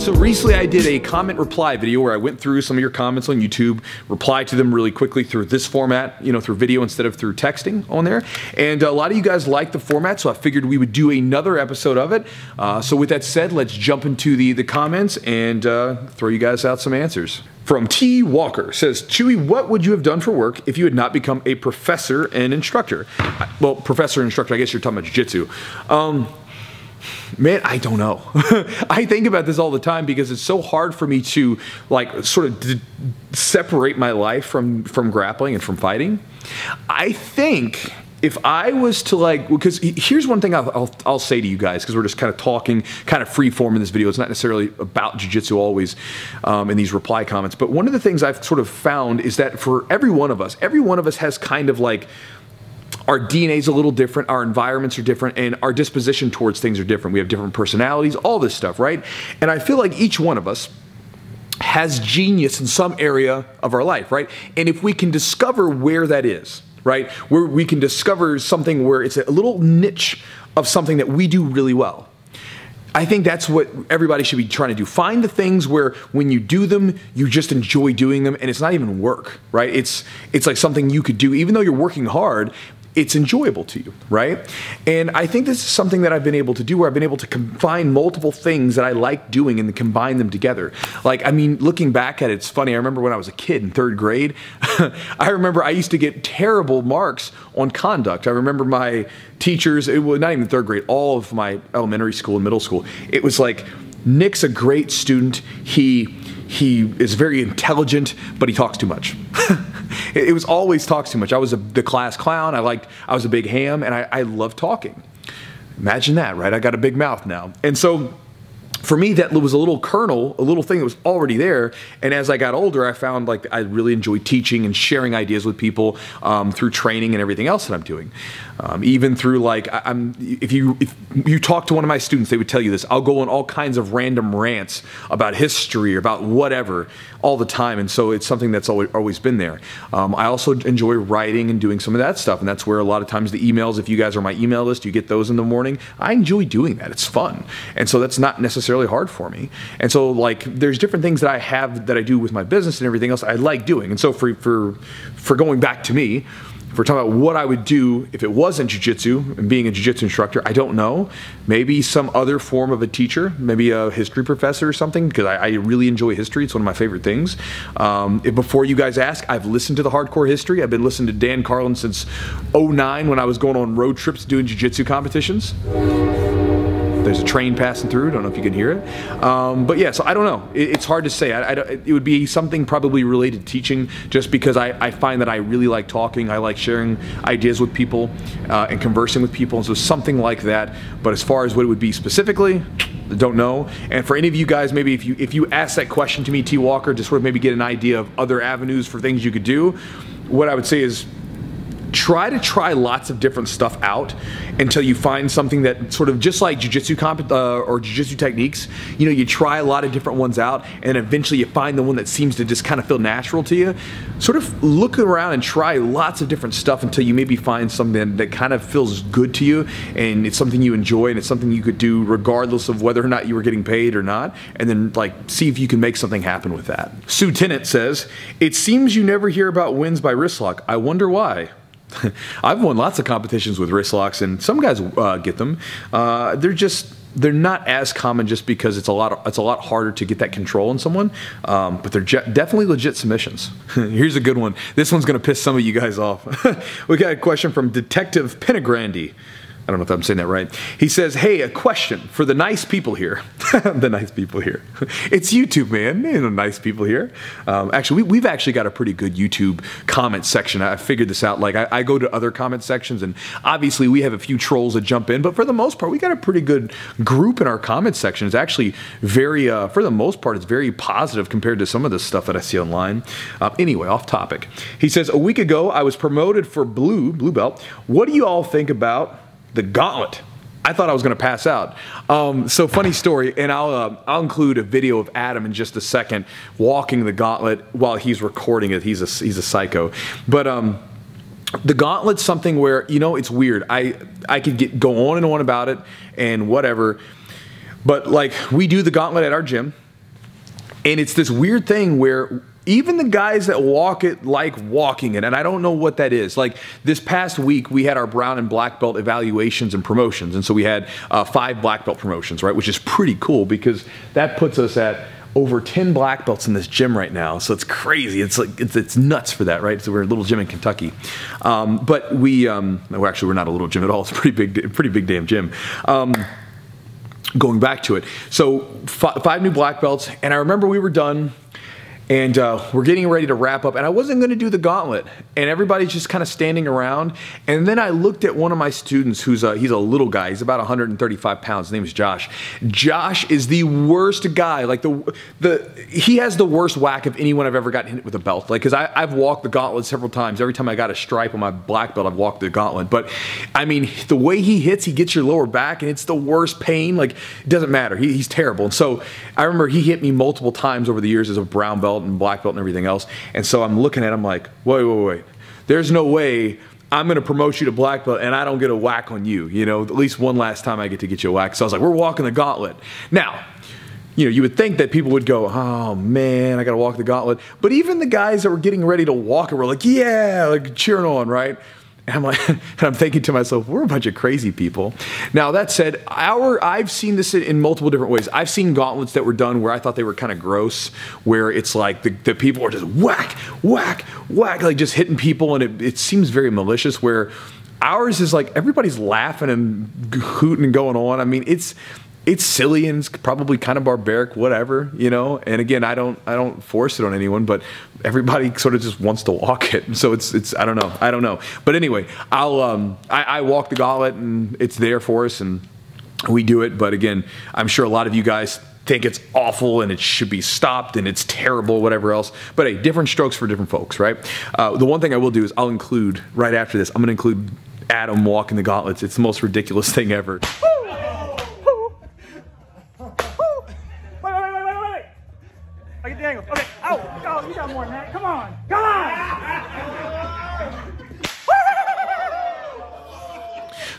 So recently I did a comment reply video where I went through some of your comments on YouTube, replied to them really quickly through this format, you know, through video instead of through texting on there. And a lot of you guys like the format, so I figured we would do another episode of it. So with that said, let's jump into the comments and throw you guys out some answers. From T. Walker says, Chewy, what would you have done for work if you had not become a professor and instructor? Well, professor and instructor, I guess you're talking about jiu-jitsu. Man, I don't know. I think about this all the time because it's so hard for me to like sort of separate my life from grappling and from fighting. I think if I was to like, because here's one thing I'll say to you guys, because we're just kind of talking, kind of free form in this video. It's not necessarily about jiu-jitsu always in these reply comments. But one of the things I've sort of found is that for every one of us has kind of like, our DNA is a little different, our environments are different, and our disposition towards things are different. We have different personalities, all this stuff, right? And I feel like each one of us has genius in some area of our life, right? And if we can discover where that is, right? Where we can discover something where it's a little niche of something that we do really well. I think that's what everybody should be trying to do. Find the things where when you do them, you just enjoy doing them, and it's not even work, right? It's like something you could do, even though you're working hard, it's enjoyable to you, right? And I think this is something that I've been able to do where I've been able to combine multiple things that I like doing and combine them together. Like, I mean, looking back at it, it's funny. I remember when I was a kid in 3rd grade, I remember I used to get terrible marks on conduct. I remember my teachers, it was not even 3rd grade, all of my elementary school and middle school, it was like, Nick's a great student. He is very intelligent, but he talks too much. It was always talks too much. I was the class clown. I was a big ham, and I loved talking. Imagine that, right? I got a big mouth now. And so for me, that was a little kernel, a little thing that was already there. And as I got older, I found like I really enjoyed teaching and sharing ideas with people through training and everything else that I'm doing. Even through like, if you talk to one of my students, they would tell you this. I'll go on all kinds of random rants about history or about whatever all the time. And so it's something that's always been there. I also enjoy writing and doing some of that stuff. And that's where a lot of times the emails, if you guys are on my email list, you get those in the morning. I enjoy doing that. It's fun. And so that's not necessarily hard for me. And so like there's different things that I have that I do with my business and everything else I like doing. And so for going back to me, if we're talking about what I would do if it wasn't jiu-jitsu and being a jiu-jitsu instructor, I don't know. Maybe some other form of a teacher, maybe a history professor or something, because I really enjoy history. It's one of my favorite things. Before you guys ask, I've listened to the hardcore history. I've been listening to Dan Carlin since '09 when I was going on road trips doing jiu-jitsu competitions. There's a train passing through. Don't know if you can hear it. But yeah, so I don't know. It's hard to say. It would be something probably related to teaching just because I find that I really like talking. I like sharing ideas with people and conversing with people. And so something like that. But as far as what it would be specifically, I don't know. And for any of you guys, maybe if you ask that question to me, T. Walker, to sort of maybe get an idea of other avenues for things you could do, what I would say is try lots of different stuff out until you find something that sort of just like jiu-jitsu or jiu-jitsu techniques, you know, you try a lot of different ones out and eventually you find the one that seems to just kind of feel natural to you. Sort of look around and try lots of different stuff until you maybe find something that kind of feels good to you and it's something you enjoy and it's something you could do regardless of whether or not you were getting paid or not, and then like see if you can make something happen with that. Sue Tennant says, it seems you never hear about wins by wrist lock. I wonder why. I've won lots of competitions with wrist locks, and some guys get them. They're not as common just because it's a lot harder to get that control in someone. But they're definitely legit submissions. Here's a good one. This one's gonna piss some of you guys off. We got a question from Detective Penegrandi. I don't know if I'm saying that right. He says, hey, a question for the nice people here. The nice people here. It's YouTube, man. You know, nice people here. Actually, we've actually got a pretty good YouTube comment section. I figured this out. Like, I go to other comment sections, and obviously we have a few trolls that jump in, but for the most part, we got a pretty good group in our comment section. It's actually very, for the most part, it's very positive compared to some of the stuff that I see online. Anyway, off topic. He says, a week ago, I was promoted for blue belt. What do you all think about the Gauntlet? I thought I was going to pass out. So funny story, and I'll include a video of Adam in just a second walking the Gauntlet while he's recording it. He's a psycho. But the Gauntlet's something where, you know, it's weird. I could go on and on about it and whatever, but like we do the Gauntlet at our gym. And it's this weird thing where even the guys that walk it like walking it, and I don't know what that is. Like this past week, we had our brown and black belt evaluations and promotions. And so we had 5 black belt promotions, right? Which is pretty cool because that puts us at over 10 black belts in this gym right now. So it's crazy. It's like, it's nuts for that, right? So we're a little gym in Kentucky. But we, well, actually we're not a little gym at all. It's a pretty big damn gym. Going back to it. So 5 new black belts. And I remember we were done. And we're getting ready to wrap up, and I wasn't going to do the gauntlet, and everybody's just kind of standing around. And then I looked at one of my students who's he's a little guy. He's about 135 pounds. His name is Josh. Josh is the worst guy. Like he has the worst whack of anyone I've ever gotten hit with a belt. Like, because I've walked the gauntlet several times. Every time I got a stripe on my black belt, I've walked the gauntlet. But I mean, the way he hits, he gets your lower back, and it's the worst pain. Like, it doesn't matter. He's terrible. And so I remember he hit me multiple times over the years as a brown belt and black belt and everything else. And so I'm looking at him like, wait. There's no way I'm going to promote you to black belt and I don't get a whack on you. You know, at least one last time I get to get you a whack. So I was like, we're walking the gauntlet. Now, you know, you would think that people would go, oh man, I got to walk the gauntlet. But even the guys that were getting ready to walk it were like, yeah, like cheering on, right? And I'm like, and I'm thinking to myself, we're a bunch of crazy people. Now that said, I've seen this in multiple different ways. I've seen gauntlets that were done where I thought they were kind of gross, where it's like the people are just whack, like just hitting people, and it seems very malicious. Where ours is like everybody's laughing and hooting and going on. I mean, it's silly and it's probably kind of barbaric, whatever, you know. And again, I don't force it on anyone, but everybody sort of just wants to walk it. So it's I don't know. But anyway, I walk the gauntlet and it's there for us and we do it. But again, I'm sure a lot of you guys think it's awful and it should be stopped and it's terrible, whatever else. But hey, different strokes for different folks, right? The one thing I will do is I'll include right after this. I'm going to include Adam walking the gauntlets. It's the most ridiculous thing ever. Okay, oh, you got more than that. Come on.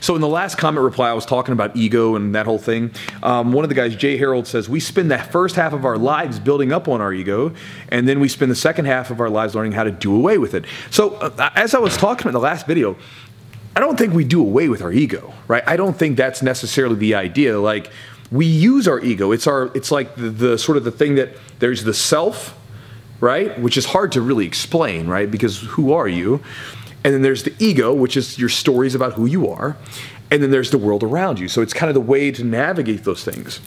So in the last comment reply, I was talking about ego and that whole thing. One of the guys, Jay Harold, says, we spend the first half of our lives building up on our ego, and then we spend the second half of our lives learning how to do away with it. So as I was talking in the last video, I don't think we do away with our ego, right? I don't think that's necessarily the idea. Like, we use our ego. It's like the sort of the thing that there's the self, right? Which is hard to really explain, right? Because who are you? And then there's the ego, which is your stories about who you are. And then there's the world around you. So it's kind of the way to navigate those things.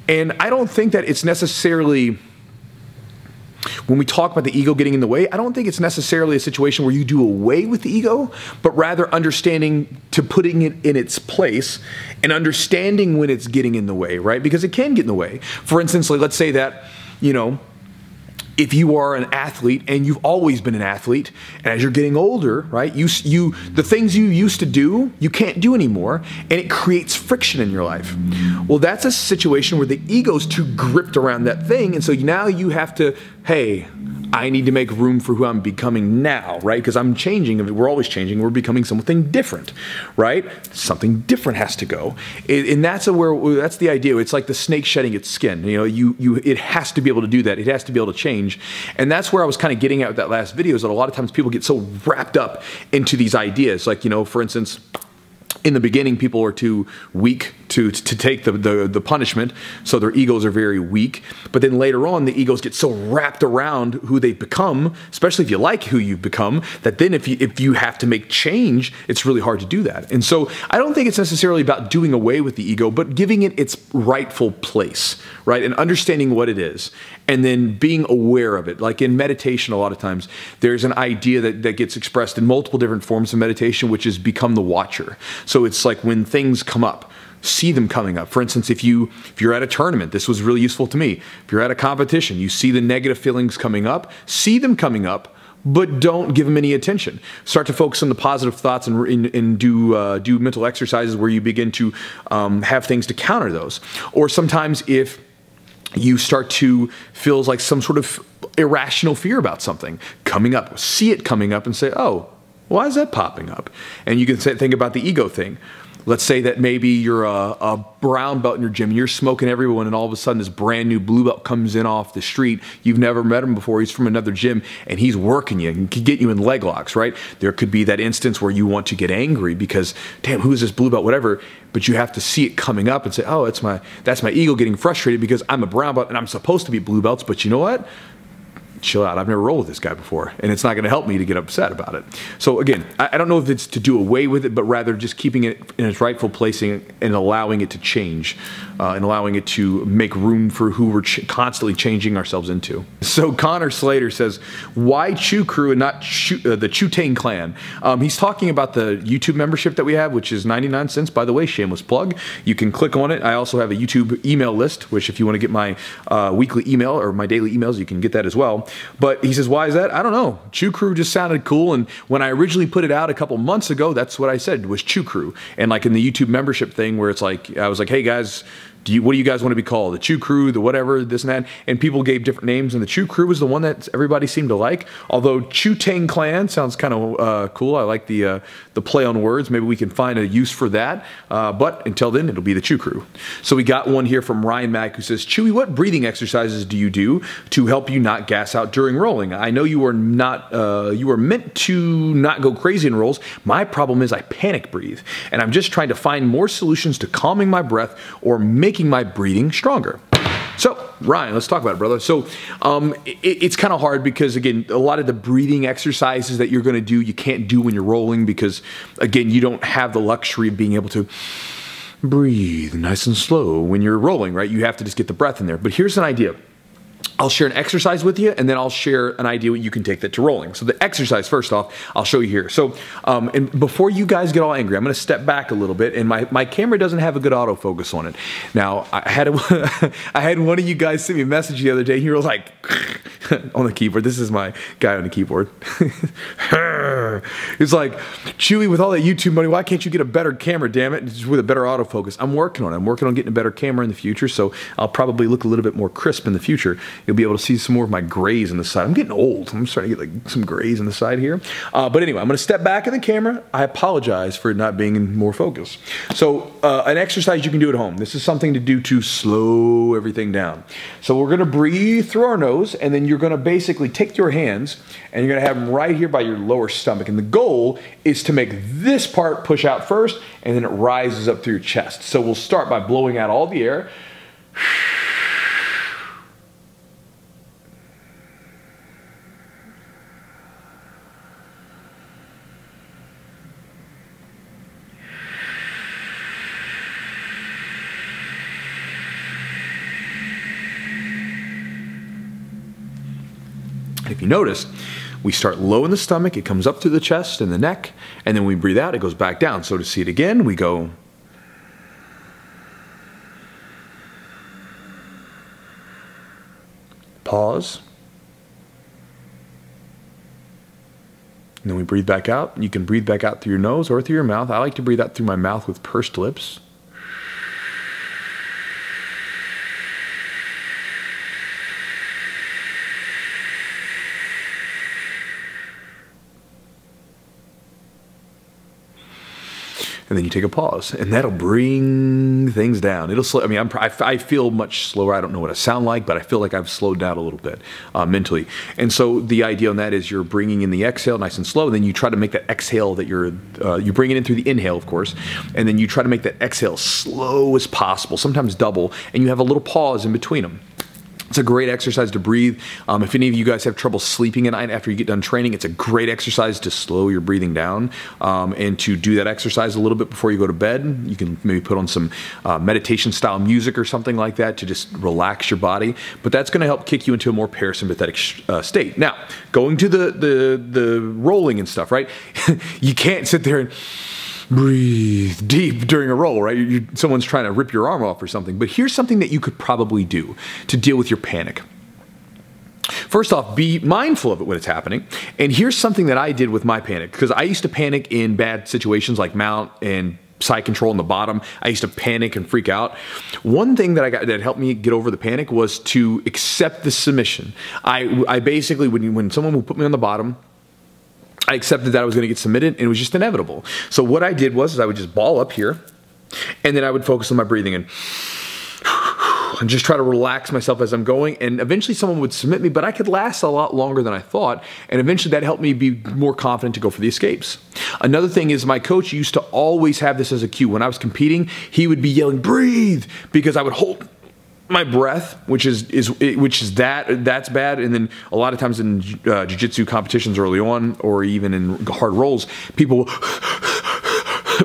And I don't think that it's necessarily, when we talk about the ego getting in the way, I don't think it's necessarily a situation where you do away with the ego, but rather understanding to putting it in its place and understanding when it's getting in the way, right? Because it can get in the way. For instance, like, let's say that, you know, if you are an athlete and you've always been an athlete, and as you're getting older, right, the things you used to do, you can't do anymore, and it creates friction in your life. Well, that's a situation where the ego's too gripped around that thing, and so now you have to, hey, I need to make room for who I'm becoming now, right? Because I'm changing, we're always changing, we're becoming something different, right? Something different has to go. And that's the idea. It's like the snake shedding its skin. You know, it has to be able to do that. It has to be able to change. And that's where I was kind of getting at with that last video, is that a lot of times people get so wrapped up into these ideas. Like, you know, for instance, in the beginning, people are too weak to take the punishment, so their egos are very weak. But then later on, the egos get so wrapped around who they've become, especially if you like who you've become, that then if you have to make change, it's really hard to do that. And so I don't think it's necessarily about doing away with the ego, but giving it its rightful place, right? And understanding what it is, and then being aware of it. Like in meditation, a lot of times, there's an idea that gets expressed in multiple different forms of meditation, which is become the watcher. So it's like when things come up, see them coming up. For instance, if you're at a tournament, this was really useful to me. If you're at a competition, you see the negative feelings coming up, see them coming up, but don't give them any attention. Start to focus on the positive thoughts and do mental exercises where you begin to have things to counter those. Or sometimes if you start to feel like some sort of irrational fear about something coming up, see it coming up and say, oh, why is that popping up? And you can think about the ego thing. Let's say that maybe you're a brown belt in your gym and you're smoking everyone, and all of a sudden this brand new blue belt comes in off the street. You've never met him before. He's from another gym and he's working you and can get you in leg locks, right? There could be that instance where you want to get angry because, damn, who is this blue belt, whatever, but you have to see it coming up and say, oh, that's my ego getting frustrated because I'm a brown belt and I'm supposed to be blue belts, but you know what? Chill out. I've never rolled with this guy before, and it's not going to help me to get upset about it. So again, I don't know if it's to do away with it, but rather just keeping it in its rightful placing and allowing it to change, and allowing it to make room for who we're constantly changing ourselves into. So Connor Slater says, why Chew Crew and not the Chew Clan? He's talking about the YouTube membership that we have, which is 99 cents, by the way, shameless plug. You can click on it. I also have a YouTube email list, which if you want to get my weekly email or my daily emails, you can get that as well. But he says, why is that? I don't know. Chew Crew just sounded cool. And when I originally put it out a couple months ago, that's what I said was Chew Crew. And like in the YouTube membership thing where it's like, I was like, hey guys, what do you guys want to be called? The Chew Crew, the whatever, this and that. And people gave different names, and the Chew Crew was the one that everybody seemed to like. Although Chew Clan sounds kind of cool. I like the play on words. Maybe we can find a use for that. But until then, it'll be the Chew Crew. So we got one here from Ryan Mack who says, Chewy, what breathing exercises do you do to help you not gas out during rolling? I know you are not, you are meant to not go crazy in rolls. My problem is I panic breathe, and I'm just trying to find more solutions to calming my breath or making my breathing stronger. So, Ryan, let's talk about it, brother. So, it's kind of hard because, again, a lot of the breathing exercises that you're going to do, you can't do when you're rolling because, again, you don't have the luxury of being able to breathe nice and slow when you're rolling, right? You have to just get the breath in there. But here's an idea. I'll share an exercise with you, and then I'll share an idea what you can take that to rolling. So the exercise, first off, I'll show you here. So, and before you guys get all angry, I'm going to step back a little bit, and my camera doesn't have a good autofocus on it. Now, I had one of you guys send me a message the other day. He was like, on the keyboard. This is my guy on the keyboard. It's like, Chewy, with all that YouTube money, why can't you get a better camera, damn it, just with a better autofocus? I'm working on it. I'm working on getting a better camera in the future, so I'll probably look a little bit more crisp in the future. You'll be able to see some more of my grays on the side. I'm getting old. I'm starting to get like some grays on the side here. But anyway, I'm going to step back in the camera. I apologize for not being in more focus. So an exercise you can do at home. This is something to do to slow everything down. So we're going to breathe through our nose, and then you're going to basically take your hands and you're going to have them right here by your lower stomach. And the goal is to make this part push out first, and then it rises up through your chest. So we'll start by blowing out all the air. If you notice, we start low in the stomach, it comes up through the chest and the neck, and then we breathe out, it goes back down. So to see it again, we go. Pause. And then we breathe back out. You can breathe back out through your nose or through your mouth. I like to breathe out through my mouth with pursed lips. And then you take a pause, and that'll bring things down. It'll slow. I mean, I feel much slower. I don't know what I sound like, but I feel like I've slowed down a little bit mentally. And so the idea on that is you're bringing in the exhale nice and slow, and then you try to make that exhale that you bring it in through the inhale, of course, and then you try to make that exhale slow as possible, sometimes double, and you have a little pause in between them. It's a great exercise to breathe. If any of you guys have trouble sleeping at night after you get done training, it's a great exercise to slow your breathing down and to do that exercise a little bit before you go to bed. You can maybe put on some meditation style music or something like that to just relax your body. But that's going to help kick you into a more parasympathetic state. Now, going to the rolling and stuff, right? You can't sit there and breathe deep during a roll, right? Someone's trying to rip your arm off or something. But here's something that you could probably do to deal with your panic. First off, be mindful of it when it's happening. And here's something that I did with my panic, because I used to panic in bad situations like mount and side control on the bottom. I used to panic and freak out. One thing that helped me get over the panic was to accept the submission. I basically, when someone would put me on the bottom, I accepted that I was going to get submitted, and it was just inevitable. So what I did was I would just ball up here, and then I would focus on my breathing and just try to relax myself as I'm going, and eventually someone would submit me, but I could last a lot longer than I thought, and eventually that helped me be more confident to go for the escapes. Another thing is my coach used to always have this as a cue. When I was competing, he would be yelling, breathe, because I would hold my breath, which is that's bad. And then a lot of times in jiu-jitsu competitions early on, or even in hard rolls, people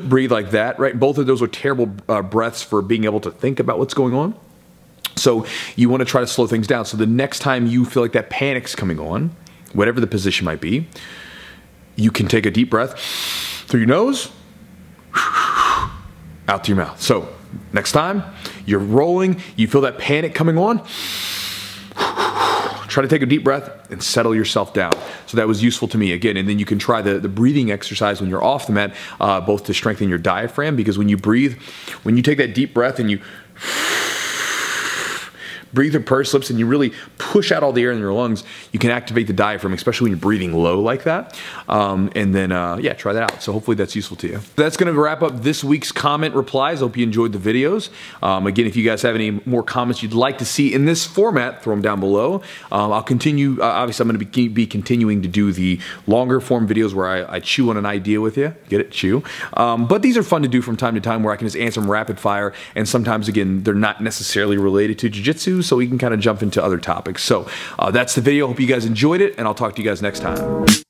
breathe like that, right? Both of those are terrible breaths for being able to think about what's going on. So you want to try to slow things down. So the next time you feel like that panic's coming on, whatever the position might be, you can take a deep breath through your nose, out through your mouth. So next time you're rolling, you feel that panic coming on, try to take a deep breath and settle yourself down. So that was useful to me again. And then you can try the breathing exercise when you're off the mat, both to strengthen your diaphragm, because when you breathe, when you take that deep breath and you breathe through pursed lips and you really push out all the air in your lungs, you can activate the diaphragm, especially when you're breathing low like that. And then, yeah, try that out. So hopefully that's useful to you. That's going to wrap up this week's comment replies. Hope you enjoyed the videos. Again, if you guys have any more comments you'd like to see in this format, throw them down below. I'll continue. Obviously, I'm going to be continuing to do the longer form videos where I chew on an idea with you. Get it? Chew. But these are fun to do from time to time, where I can just answer them rapid fire. And sometimes, again, they're not necessarily related to jiu-jitsu, so we can kind of jump into other topics. So that's the video. Hope you guys enjoyed it, and I'll talk to you guys next time.